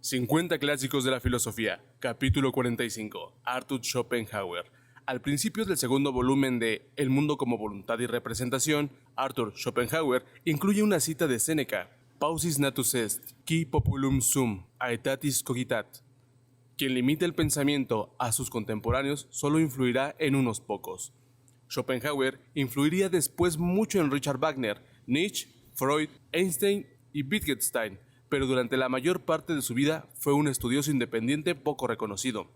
50 clásicos de la filosofía, capítulo 45, Arthur Schopenhauer. Al principio del segundo volumen de El mundo como voluntad y representación, Arthur Schopenhauer incluye una cita de Séneca: Paucis natus est, qui populum sum, aetatis cogitat. Quien limita el pensamiento a sus contemporáneos solo influirá en unos pocos. Schopenhauer influiría después mucho en Richard Wagner, Nietzsche, Freud, Einstein y Wittgenstein, pero durante la mayor parte de su vida fue un estudioso independiente poco reconocido.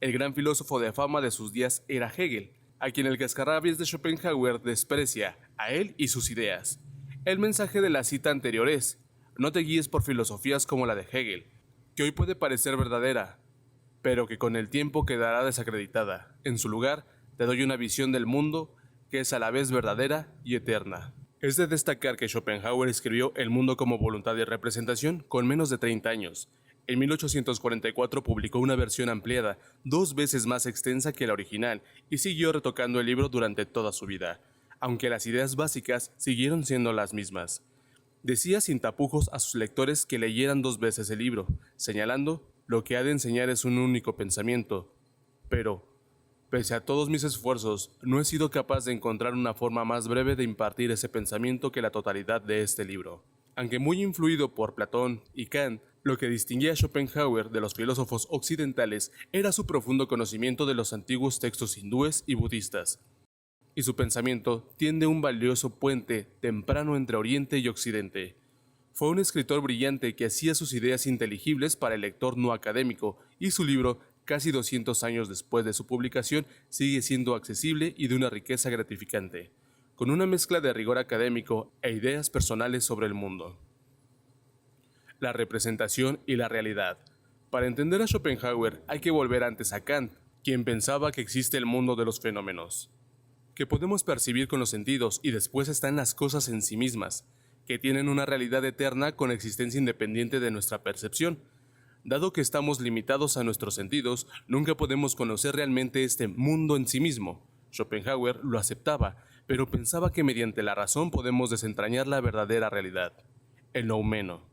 El gran filósofo de fama de sus días era Hegel, a quien el cascarrabias de Schopenhauer desprecia, a él y sus ideas. El mensaje de la cita anterior es: no te guíes por filosofías como la de Hegel, que hoy puede parecer verdadera, pero que con el tiempo quedará desacreditada. En su lugar, te doy una visión del mundo que es a la vez verdadera y eterna. Es de destacar que Schopenhauer escribió El mundo como voluntad y representación con menos de 30 años. En 1844 publicó una versión ampliada, 2 veces más extensa que la original, y siguió retocando el libro durante toda su vida, aunque las ideas básicas siguieron siendo las mismas. Decía sin tapujos a sus lectores que leyeran 2 veces el libro, señalando: lo que ha de enseñar es un único pensamiento. Pero, pese a todos mis esfuerzos, no he sido capaz de encontrar una forma más breve de impartir ese pensamiento que la totalidad de este libro. Aunque muy influido por Platón y Kant, lo que distinguía a Schopenhauer de los filósofos occidentales era su profundo conocimiento de los antiguos textos hindúes y budistas, y su pensamiento tiende un valioso puente temprano entre Oriente y Occidente. Fue un escritor brillante que hacía sus ideas inteligibles para el lector no académico, y su libro, casi 200 años después de su publicación, sigue siendo accesible y de una riqueza gratificante, con una mezcla de rigor académico e ideas personales sobre el mundo. La representación y la realidad. Para entender a Schopenhauer hay que volver antes a Kant, quien pensaba que existe el mundo de los fenómenos, que podemos percibir con los sentidos, y después están las cosas en sí mismas, que tienen una realidad eterna con existencia independiente de nuestra percepción. Dado que estamos limitados a nuestros sentidos, nunca podemos conocer realmente este mundo en sí mismo. Schopenhauer lo aceptaba, pero pensaba que mediante la razón podemos desentrañar la verdadera realidad, el noumeno.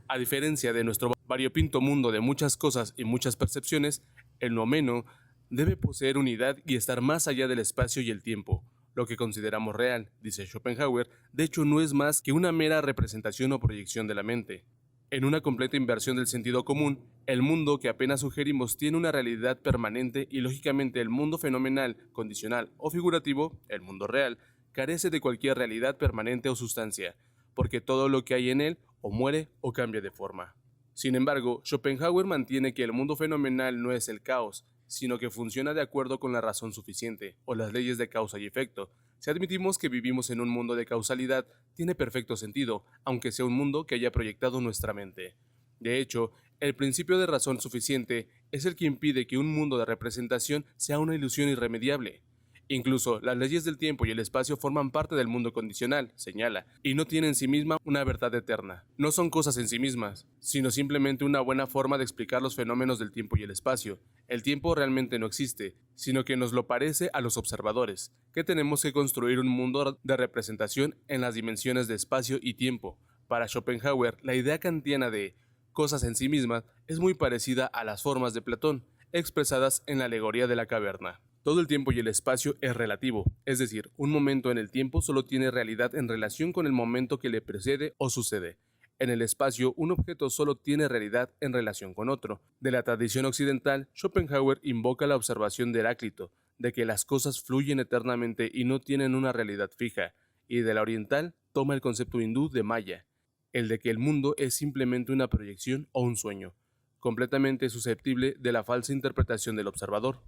A diferencia de nuestro variopinto mundo de muchas cosas y muchas percepciones, el noumeno debe poseer unidad y estar más allá del espacio y el tiempo. Lo que consideramos real, dice Schopenhauer, de hecho no es más que una mera representación o proyección de la mente. En una completa inversión del sentido común, el mundo que apenas sugerimos tiene una realidad permanente, y lógicamente el mundo fenomenal, condicional o figurativo, el mundo real, carece de cualquier realidad permanente o sustancia, porque todo lo que hay en él o muere o cambia de forma. Sin embargo, Schopenhauer mantiene que el mundo fenomenal no es el caos, sino que funciona de acuerdo con la razón suficiente, o las leyes de causa y efecto. Si admitimos que vivimos en un mundo de causalidad, tiene perfecto sentido, aunque sea un mundo que haya proyectado nuestra mente. De hecho, el principio de razón suficiente es el que impide que un mundo de representación sea una ilusión irremediable. Incluso las leyes del tiempo y el espacio forman parte del mundo condicional, señala, y no tienen en sí misma una verdad eterna. No son cosas en sí mismas, sino simplemente una buena forma de explicar los fenómenos del tiempo y el espacio. El tiempo realmente no existe, sino que nos lo parece a los observadores, que tenemos que construir un mundo de representación en las dimensiones de espacio y tiempo. Para Schopenhauer, la idea kantiana de cosas en sí mismas es muy parecida a las formas de Platón, expresadas en la alegoría de la caverna. Todo el tiempo y el espacio es relativo, es decir, un momento en el tiempo solo tiene realidad en relación con el momento que le precede o sucede. En el espacio, un objeto solo tiene realidad en relación con otro. De la tradición occidental, Schopenhauer invoca la observación de Heráclito, de que las cosas fluyen eternamente y no tienen una realidad fija, y de la oriental toma el concepto hindú de Maya, el de que el mundo es simplemente una proyección o un sueño, completamente susceptible de la falsa interpretación del observador.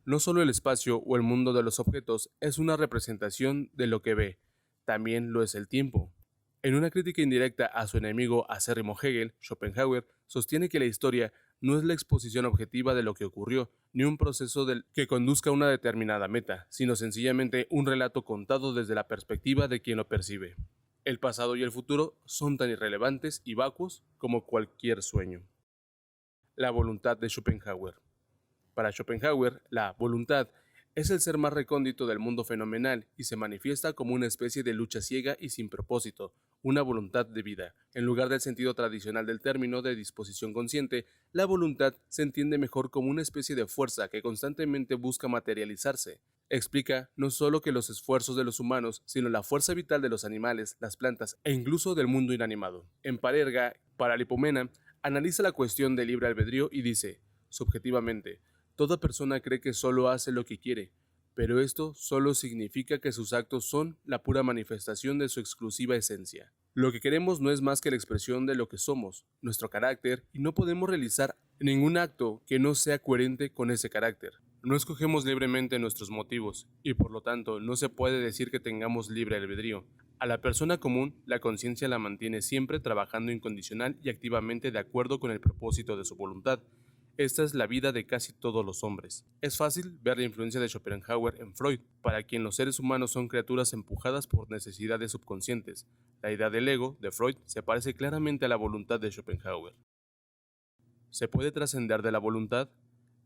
No solo el espacio o el mundo de los objetos es una representación de lo que ve, también lo es el tiempo. En una crítica indirecta a su enemigo acérrimo Hegel, Schopenhauer sostiene que la historia no es la exposición objetiva de lo que ocurrió, ni un proceso que conduzca a una determinada meta, sino sencillamente un relato contado desde la perspectiva de quien lo percibe. El pasado y el futuro son tan irrelevantes y vacuos como cualquier sueño. La voluntad de Schopenhauer. Para Schopenhauer, la voluntad Es el ser más recóndito del mundo fenomenal y se manifiesta como una especie de lucha ciega y sin propósito, una voluntad de vida. En lugar del sentido tradicional del término de disposición consciente, la voluntad se entiende mejor como una especie de fuerza que constantemente busca materializarse. Explica no solo que los esfuerzos de los humanos, sino la fuerza vital de los animales, las plantas e incluso del mundo inanimado. En Parerga, Paralipomena, analiza la cuestión del libre albedrío y dice, subjetivamente, toda persona cree que solo hace lo que quiere, pero esto solo significa que sus actos son la pura manifestación de su exclusiva esencia. Lo que queremos no es más que la expresión de lo que somos, nuestro carácter, y no podemos realizar ningún acto que no sea coherente con ese carácter. No escogemos libremente nuestros motivos, y por lo tanto no se puede decir que tengamos libre albedrío. A la persona común, la conciencia la mantiene siempre trabajando incondicional y activamente de acuerdo con el propósito de su voluntad. Esta es la vida de casi todos los hombres. Es fácil ver la influencia de Schopenhauer en Freud, para quien los seres humanos son criaturas empujadas por necesidades subconscientes. La idea del ego, de Freud, se parece claramente a la voluntad de Schopenhauer. ¿Se puede trascender de la voluntad?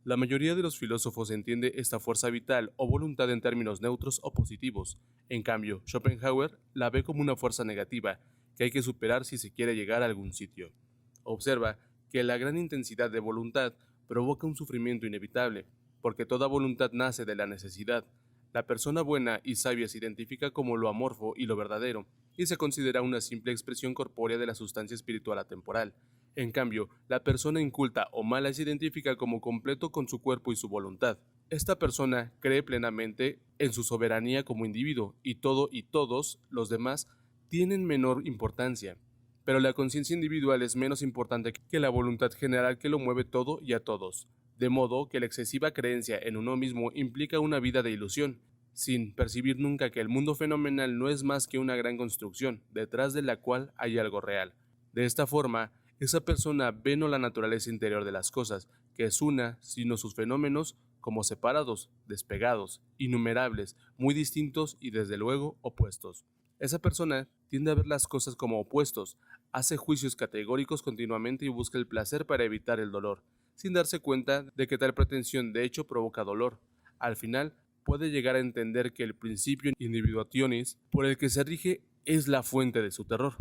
La mayoría de los filósofos entiende esta fuerza vital o voluntad en términos neutros o positivos. En cambio, Schopenhauer la ve como una fuerza negativa que hay que superar si se quiere llegar a algún sitio. Observa que la gran intensidad de voluntad provoca un sufrimiento inevitable, porque toda voluntad nace de la necesidad. La persona buena y sabia se identifica como lo amorfo y lo verdadero, y se considera una simple expresión corpórea de la sustancia espiritual atemporal. En cambio, la persona inculta o mala se identifica como completo con su cuerpo y su voluntad. Esta persona cree plenamente en su soberanía como individuo, y todo y todos los demás tienen menor importancia. Pero la conciencia individual es menos importante que la voluntad general que lo mueve todo y a todos, de modo que la excesiva creencia en uno mismo implica una vida de ilusión, sin percibir nunca que el mundo fenomenal no es más que una gran construcción, detrás de la cual hay algo real. De esta forma, esa persona ve no la naturaleza interior de las cosas, que es una, sino sus fenómenos, como separados, despegados, innumerables, muy distintos y desde luego opuestos. Esa persona tiende a ver las cosas como opuestos, hace juicios categóricos continuamente y busca el placer para evitar el dolor, sin darse cuenta de que tal pretensión de hecho provoca dolor. Al final, puede llegar a entender que el principio individuationis por el que se rige es la fuente de su terror.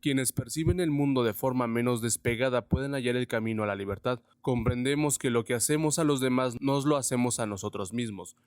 Quienes perciben el mundo de forma menos despegada pueden hallar el camino a la libertad. Comprendemos que lo que hacemos a los demás nos lo hacemos a nosotros mismos.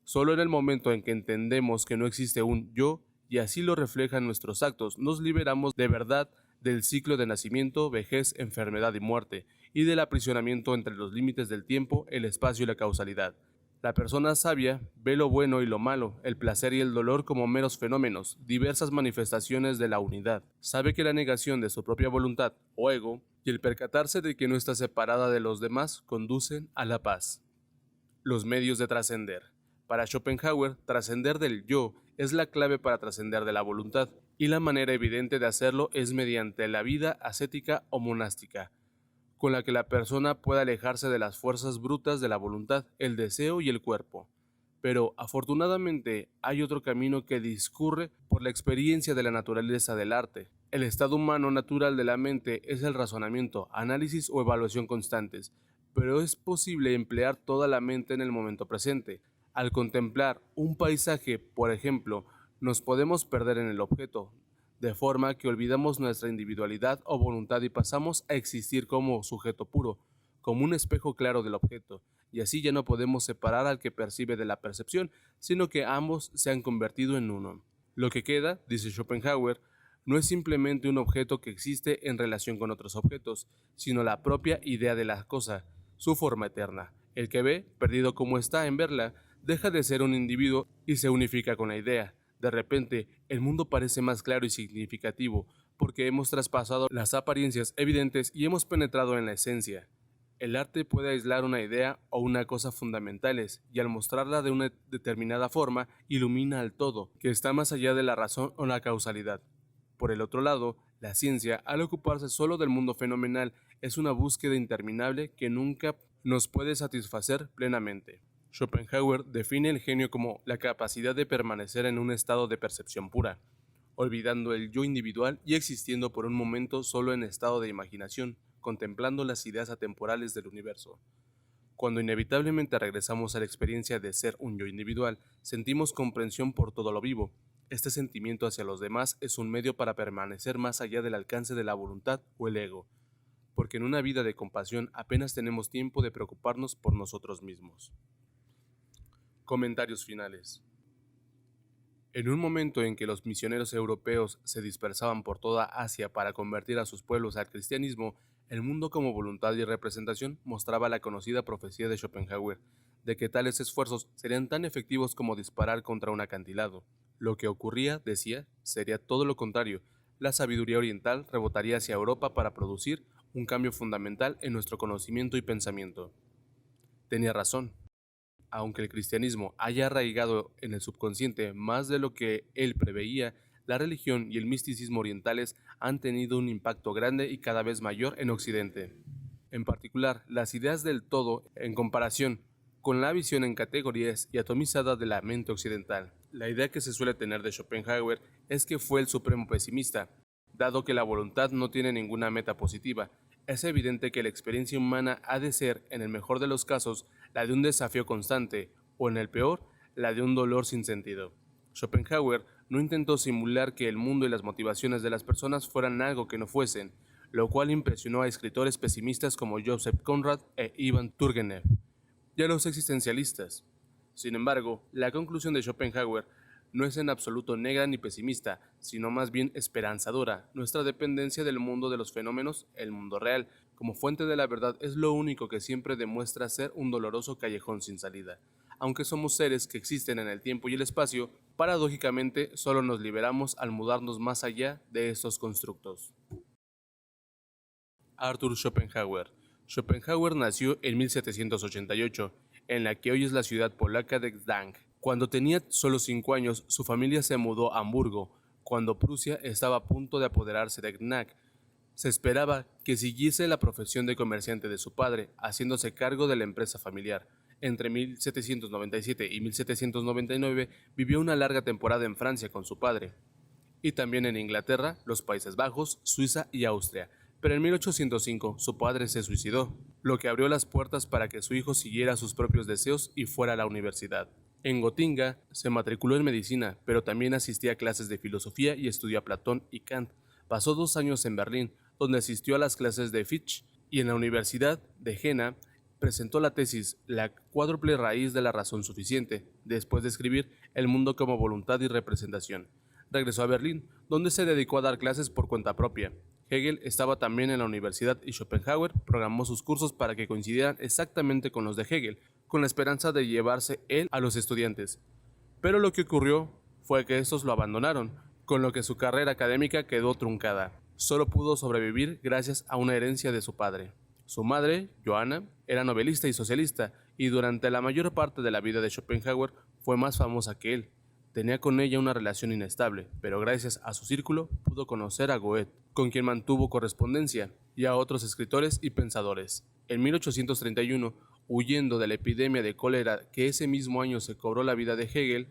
Solo en el momento en que entendemos que no existe un yo, y así lo reflejan nuestros actos, nos liberamos de verdad del ciclo de nacimiento, vejez, enfermedad y muerte, y del aprisionamiento entre los límites del tiempo, el espacio y la causalidad. La persona sabia ve lo bueno y lo malo, el placer y el dolor como meros fenómenos, diversas manifestaciones de la unidad. Sabe que la negación de su propia voluntad, o ego, y el percatarse de que no está separada de los demás conducen a la paz. Los medios de trascender. Para Schopenhauer, trascender del yo es la clave para trascender de la voluntad, y la manera evidente de hacerlo es mediante la vida ascética o monástica, con la que la persona puede alejarse de las fuerzas brutas de la voluntad, el deseo y el cuerpo. Pero, afortunadamente, hay otro camino que discurre por la experiencia de la naturaleza del arte. El estado humano natural de la mente es el razonamiento, análisis o evaluación constantes, pero es posible emplear toda la mente en el momento presente. Al contemplar un paisaje, por ejemplo, nos podemos perder en el objeto, de forma que olvidamos nuestra individualidad o voluntad y pasamos a existir como sujeto puro, como un espejo claro del objeto, y así ya no podemos separar al que percibe de la percepción, sino que ambos se han convertido en uno. Lo que queda, dice Schopenhauer, no es simplemente un objeto que existe en relación con otros objetos, sino la propia idea de la cosa, su forma eterna. El que ve, perdido como está en verla, deja de ser un individuo y se unifica con la idea. De repente, el mundo parece más claro y significativo, porque hemos traspasado las apariencias evidentes y hemos penetrado en la esencia. El arte puede aislar una idea o una cosa fundamentales, y al mostrarla de una determinada forma, ilumina al todo, que está más allá de la razón o la causalidad. Por el otro lado, la ciencia, al ocuparse solo del mundo fenomenal, es una búsqueda interminable que nunca nos puede satisfacer plenamente. Schopenhauer define el genio como la capacidad de permanecer en un estado de percepción pura, olvidando el yo individual y existiendo por un momento solo en estado de imaginación, contemplando las ideas atemporales del universo. Cuando inevitablemente regresamos a la experiencia de ser un yo individual, sentimos comprensión por todo lo vivo. Este sentimiento hacia los demás es un medio para permanecer más allá del alcance de la voluntad o el ego, porque en una vida de compasión apenas tenemos tiempo de preocuparnos por nosotros mismos. Comentarios finales. En un momento en que los misioneros europeos se dispersaban por toda Asia para convertir a sus pueblos al cristianismo, el mundo como voluntad y representación mostraba la conocida profecía de Schopenhauer, de que tales esfuerzos serían tan efectivos como disparar contra un acantilado. Lo que ocurría, decía, sería todo lo contrario. La sabiduría oriental rebotaría hacia Europa para producir un cambio fundamental en nuestro conocimiento y pensamiento. Tenía razón. Aunque el cristianismo haya arraigado en el subconsciente más de lo que él preveía, la religión y el misticismo orientales han tenido un impacto grande y cada vez mayor en Occidente. En particular, las ideas del todo en comparación con la visión en categorías y atomizada de la mente occidental. La idea que se suele tener de Schopenhauer es que fue el supremo pesimista, dado que la voluntad no tiene ninguna meta positiva. Es evidente que la experiencia humana ha de ser, en el mejor de los casos, la de un desafío constante, o en el peor, la de un dolor sin sentido. Schopenhauer no intentó simular que el mundo y las motivaciones de las personas fueran algo que no fuesen, lo cual impresionó a escritores pesimistas como Joseph Conrad e Ivan Turgenev, y a los existencialistas. Sin embargo, la conclusión de Schopenhauer no es en absoluto negra ni pesimista, sino más bien esperanzadora. Nuestra dependencia del mundo de los fenómenos, el mundo real, como fuente de la verdad es lo único que siempre demuestra ser un doloroso callejón sin salida. Aunque somos seres que existen en el tiempo y el espacio, paradójicamente solo nos liberamos al mudarnos más allá de estos constructos. Arthur Schopenhauer. Schopenhauer nació en 1788, en la que hoy es la ciudad polaca de Gdańsk. Cuando tenía solo 5 años, su familia se mudó a Hamburgo, cuando Prusia estaba a punto de apoderarse de Gdańsk. Se esperaba que siguiese la profesión de comerciante de su padre, haciéndose cargo de la empresa familiar. Entre 1797 y 1799 vivió una larga temporada en Francia con su padre, y también en Inglaterra, los Países Bajos, Suiza y Austria. Pero en 1805 su padre se suicidó, lo que abrió las puertas para que su hijo siguiera sus propios deseos y fuera a la universidad. En Gotinga se matriculó en medicina, pero también asistía a clases de filosofía y estudió a Platón y Kant. Pasó 2 años en Berlín, donde asistió a las clases de Fichte, y en la Universidad de Jena presentó la tesis La cuádruple raíz de la razón suficiente, después de escribir El mundo como voluntad y representación. Regresó a Berlín, donde se dedicó a dar clases por cuenta propia. Hegel estaba también en la universidad y Schopenhauer programó sus cursos para que coincidieran exactamente con los de Hegel, con la esperanza de llevarse él a los estudiantes. Pero lo que ocurrió fue que estos lo abandonaron, con lo que su carrera académica quedó truncada. Solo pudo sobrevivir gracias a una herencia de su padre. Su madre, Johanna, era novelista y socialista, y durante la mayor parte de la vida de Schopenhauer fue más famosa que él. Tenía con ella una relación inestable, pero gracias a su círculo pudo conocer a Goethe, con quien mantuvo correspondencia, y a otros escritores y pensadores. En 1831, huyendo de la epidemia de cólera que ese mismo año se cobró la vida de Hegel,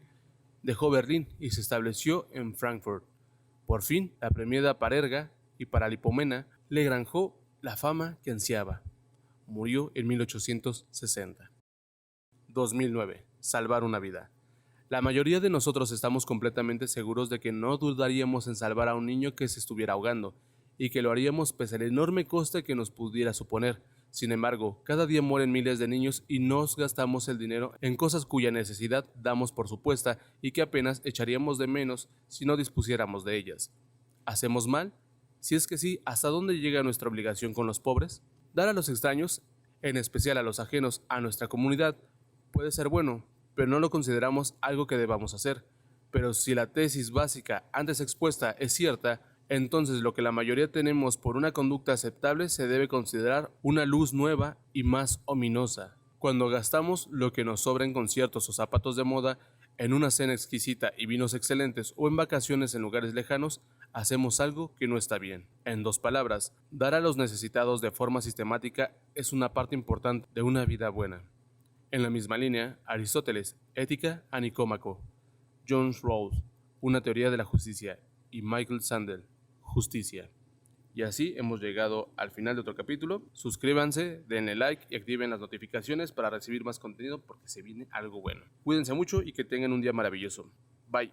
dejó Berlín y se estableció en Frankfurt. Por fin, la premiada Parerga y Paralipomena le granjó la fama que ansiaba. Murió en 1860. 2009. Salvar una vida. La mayoría de nosotros estamos completamente seguros de que no dudaríamos en salvar a un niño que se estuviera ahogando, y que lo haríamos pese al enorme coste que nos pudiera suponer. Sin embargo, cada día mueren miles de niños y nos gastamos el dinero en cosas cuya necesidad damos por supuesta y que apenas echaríamos de menos si no dispusiéramos de ellas. ¿Hacemos mal? Si es que sí, ¿hasta dónde llega nuestra obligación con los pobres? Dar a los extraños, en especial a los ajenos a nuestra comunidad, puede ser bueno, pero no lo consideramos algo que debamos hacer. Pero si la tesis básica antes expuesta es cierta, entonces lo que la mayoría tenemos por una conducta aceptable se debe considerar una luz nueva y más ominosa. Cuando gastamos lo que nos sobra en conciertos o zapatos de moda, en una cena exquisita y vinos excelentes o en vacaciones en lugares lejanos, hacemos algo que no está bien. En 2 palabras, dar a los necesitados de forma sistemática es una parte importante de una vida buena. En la misma línea, Aristóteles, Ética a Nicómaco, John Rawls, Una teoría de la justicia, y Michael Sandel, Justicia. Y así hemos llegado al final de otro capítulo. Suscríbanse, denle like y activen las notificaciones para recibir más contenido porque se viene algo bueno. Cuídense mucho y que tengan un día maravilloso.